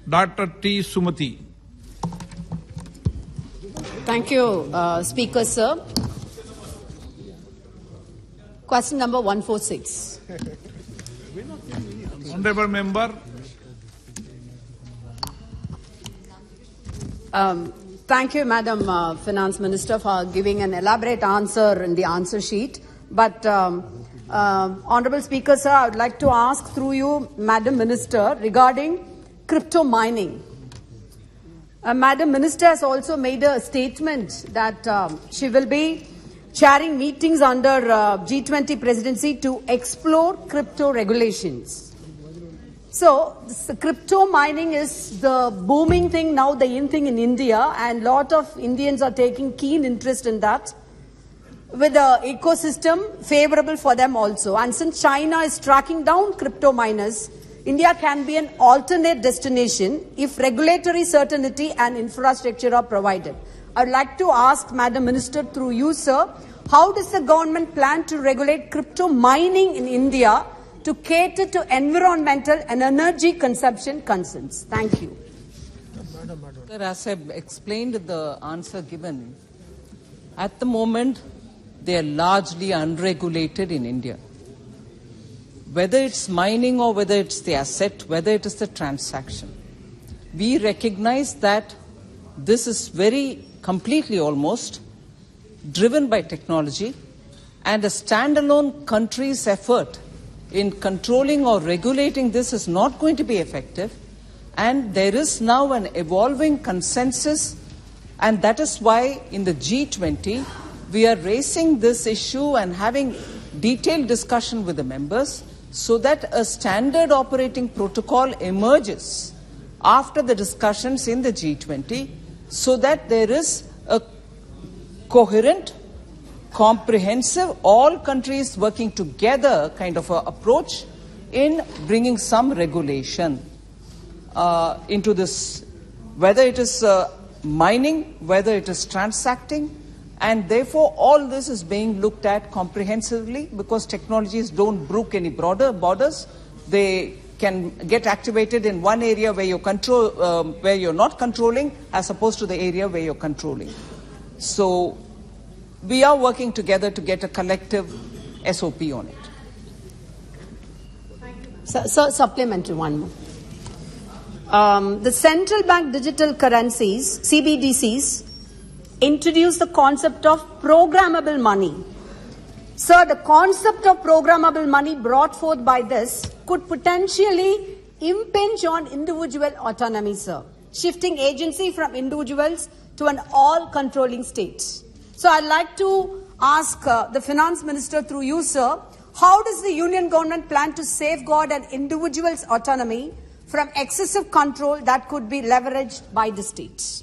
Dr. T. Sumati. Thank you, Speaker, sir. Question number 146. Honorable Member. Thank you, Madam Finance Minister, for giving an elaborate answer in the answer sheet. But, Honorable Speaker, sir, I would like to ask through you, Madam Minister, regarding crypto mining. Madam Minister has also made a statement that she will be chairing meetings under G20 presidency to explore crypto regulations. So, the crypto mining is the booming thing now, the in thing in India, and a lot of Indians are taking keen interest in that, with the ecosystem favorable for them also. And since China is tracking down crypto miners, India can be an alternate destination if regulatory certainty and infrastructure are provided. I would like to ask Madam Minister through you, sir, how does the government plan to regulate crypto mining in India to cater to environmental and energy consumption concerns? Thank you. Sir, as I explained in the answer given, at the moment they are largely unregulated in India. Whether it's mining or whether it's the asset, whether it is the transaction, we recognize that this is very completely almost driven by technology, and a standalone country's effort in controlling or regulating this is not going to be effective. And there is now an evolving consensus, and that is why in the G20 we are raising this issue and having detailed discussion with the members so that a standard operating protocol emerges after the discussions in the G20, so that there is a coherent, comprehensive, all countries working together kind of a approach in bringing some regulation into this, whether it is mining, whether it is transacting, and therefore all this is being looked at comprehensively, because technologies don't brook any broader borders. They can get activated in one area where you control, where you're not controlling, as opposed to the area where you're controlling. So we are working together to get a collective SOP on it. So supplementary one more. The central bank digital currencies, CBDCs, introduce the concept of programmable money. Sir, the concept of programmable money brought forth by this could potentially impinge on individual autonomy, sir, shifting agency from individuals to an all-controlling state. So I'd like to ask the Finance Minister through you, sir, how does the Union government plan to safeguard an individual's autonomy from excessive control that could be leveraged by the state?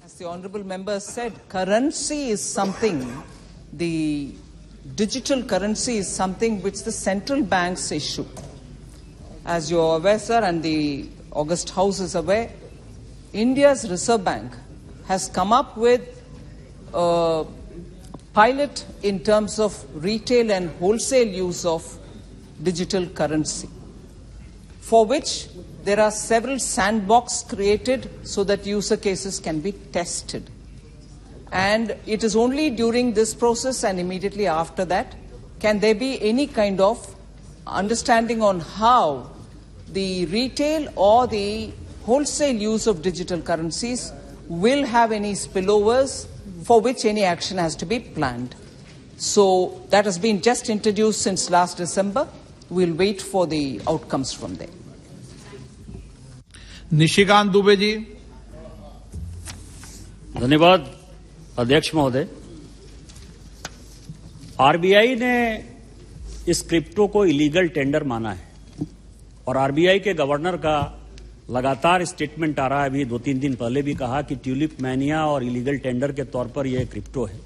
As the Honourable Member said, currency is something, the digital currency is something which the central banks issue. As you are aware, sir, and the August House is aware, India's Reserve Bank has come up with a pilot in terms of retail and wholesale use of digital currency, for which there are several sandboxes created so that user cases can be tested. And it is only during this process and immediately after that can there be any kind of understanding on how the retail or the wholesale use of digital currencies will have any spillovers for which any action has to be planned. So that has been just introduced since last December. We'll wait for the outcomes from there. Nishikant Dubey ji. धन्यवाद अध्यक्ष महोदय। RBI ने इस crypto को illegal tender माना है और RBI के गवर्नर का लगातार स्टेटमेंट आ रहा है, अभी 2-3 दिन पहले भी कहा कि ट्यूलिप मैनिया और इलीगल टेंडर के तौर पर यह क्रिप्टो है।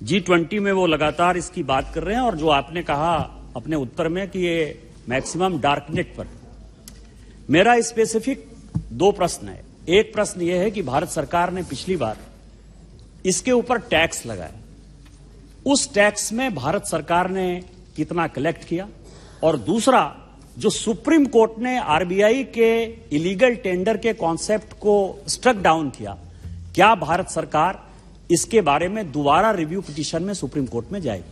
G20 में वो लगातार इसकी बात कर रहे हैं और जो आपने कहा अपने उत्तर में कि ये मैक्सिमम डार्कनेट पर, मेरा स्पेसिफिक 2 प्रश्न है। एक प्रश्न यह है कि भारत सरकार ने पिछली बार इसके ऊपर टैक्स लगाया, उस टैक्स में भारत सरकार ने कितना कलेक्ट किया, और दूसरा जो सुप्रीम कोर्ट ने आरबीआई के इलीगल टेंडर के कॉन्सेप्ट को स्ट्रक डाउन किया, क्या भारत सरकार इसके बारे में दोबारा रिव्यू पिटीशन में सुप्रीम कोर्ट में जाएगी?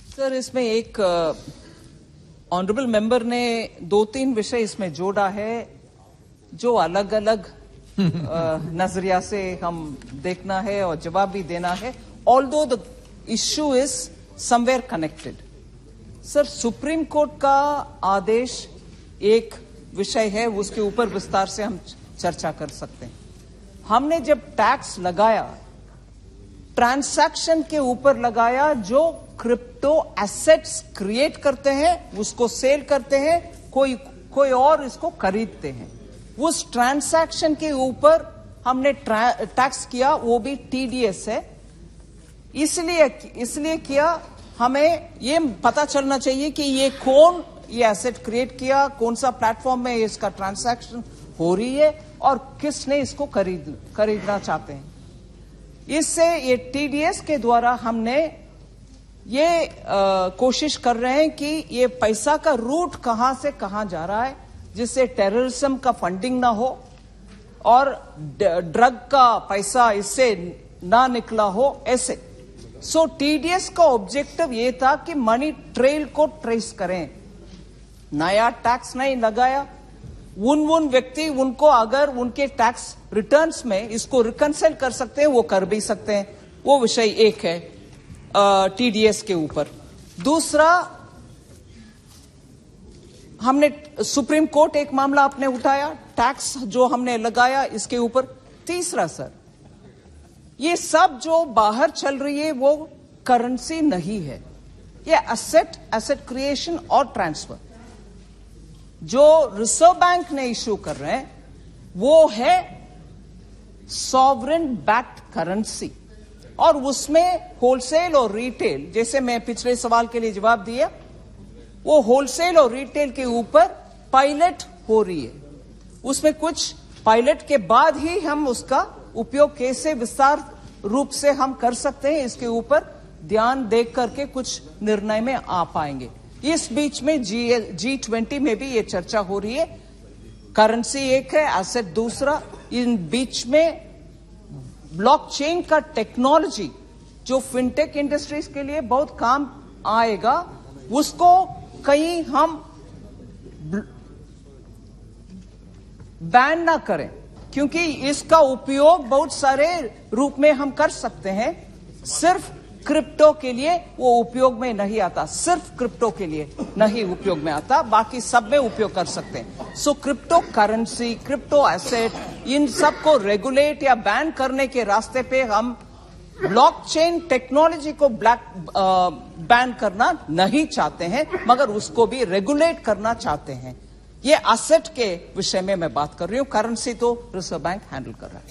सर, इसमें एक ऑनरेबल मेंबर ने 2-3 विषय इसमें जोड़ा है जो अलग अलग नजरिया से हम देखना है और जवाब भी देना है, although the issue is somewhere connected. Sir, supreme court का आदेश एक विषय है, उसके ऊपर विस्तार से हम चर्चा कर सकते हैं। हमने जब टैक्स लगाया, ट्रांसैक्शन के ऊपर लगाया, जो क्रिप्टो एसेट्स क्रिएट करते हैं उसको सेल करते हैं, कोई और इसको खरीदते हैं, उस ट्रांसैक्शन के ऊपर हमने टैक्स किया, वो भी टीडीएस है। इसलिए किया, हमें ये पता चलना चाहिए कि ये कौन ये एसेट क्रिएट किया, कौन सा प्लेटफॉर्म में इसका ट्रांसैक्शन हो रही है और किसने इसको खरीदना चाहते हैं। इससे ये टीडीएस के द्वारा हमने ये कोशिश कर रहे हैं कि ये पैसा का रूट कहां से कहां जा रहा है, जिससे टेररिज्म का फंडिंग ना हो और ड्रग का पैसा इससे ना निकला हो, ऐसे। सो टीडीएस का ऑब्जेक्टिव ये था कि मनी ट्रेल को ट्रेस करें। नया टैक्स नहीं लगाया, उन व्यक्ति उनको अगर उनके टैक्स रिटर्न्स में इसको रिकंसाइल कर सकते हैं, वो कर भी सकते हैं। वो विषय एक है टीडीएस के ऊपर। दूसरा, हमने सुप्रीम कोर्ट एक मामला आपने उठाया, टैक्स जो हमने लगाया इसके ऊपर। तीसरा, सर, ये सब जो बाहर चल रही है वो करेंसी नहीं है, ये एसेट क्रिएशन और ट्रांसफर जो रिजर्व बैंक ने इश्यू कर रहे हैं वो है सॉवरेन बैक्ड करेंसी, और उसमें होलसेल और रिटेल, जैसे मैं पिछले सवाल के लिए जवाब दिया, वो होलसेल और रिटेल के ऊपर पायलट हो रही है। उसमें कुछ पायलट के बाद ही हम उसका उपयोग कैसे विस्तार रूप से हम कर सकते हैं, इसके ऊपर ध्यान देख करके कुछ निर्णय में आ पाएंगे। इस बीच में G20 में भी ये चर्चा हो रही है। करेंसी एक है, एसेट दूसरा। इन बीच में ब्लॉकचेन का टेक्नोलॉजी जो फिनटेक इंडस्ट्रीज के लिए बहुत काम आएगा, उसको कहीं हम बैन ना करें, क्योंकि इसका उपयोग बहुत सारे रूप में हम कर सकते हैं। सिर्फ क्रिप्टो के लिए वो उपयोग में नहीं आता, सिर्फ क्रिप्टो के लिए नहीं उपयोग में आता, बाकी सब में उपयोग कर सकते हैं। So crypto currency, crypto asset, इन सब को रेगुलेट या बैन करने के रास्ते पे हम ब्लॉकचेन टेक्नोलॉजी को बैन करना नहीं चाहते हैं, मगर उसको भी रेगुलेट करना चाहते हैं। ये एसेट के विषय में मैं बात कर रही हूं, करेंसी तो रिजर्व बैंक हैंडल कर रहा है।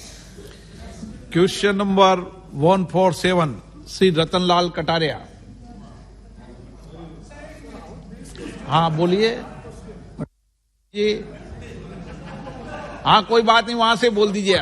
Question number 147 Shri Ratanlal Kataria. हाँ, बोलिए। हाँ, कोई बात नहीं, वहां से बोल दीजिए आप।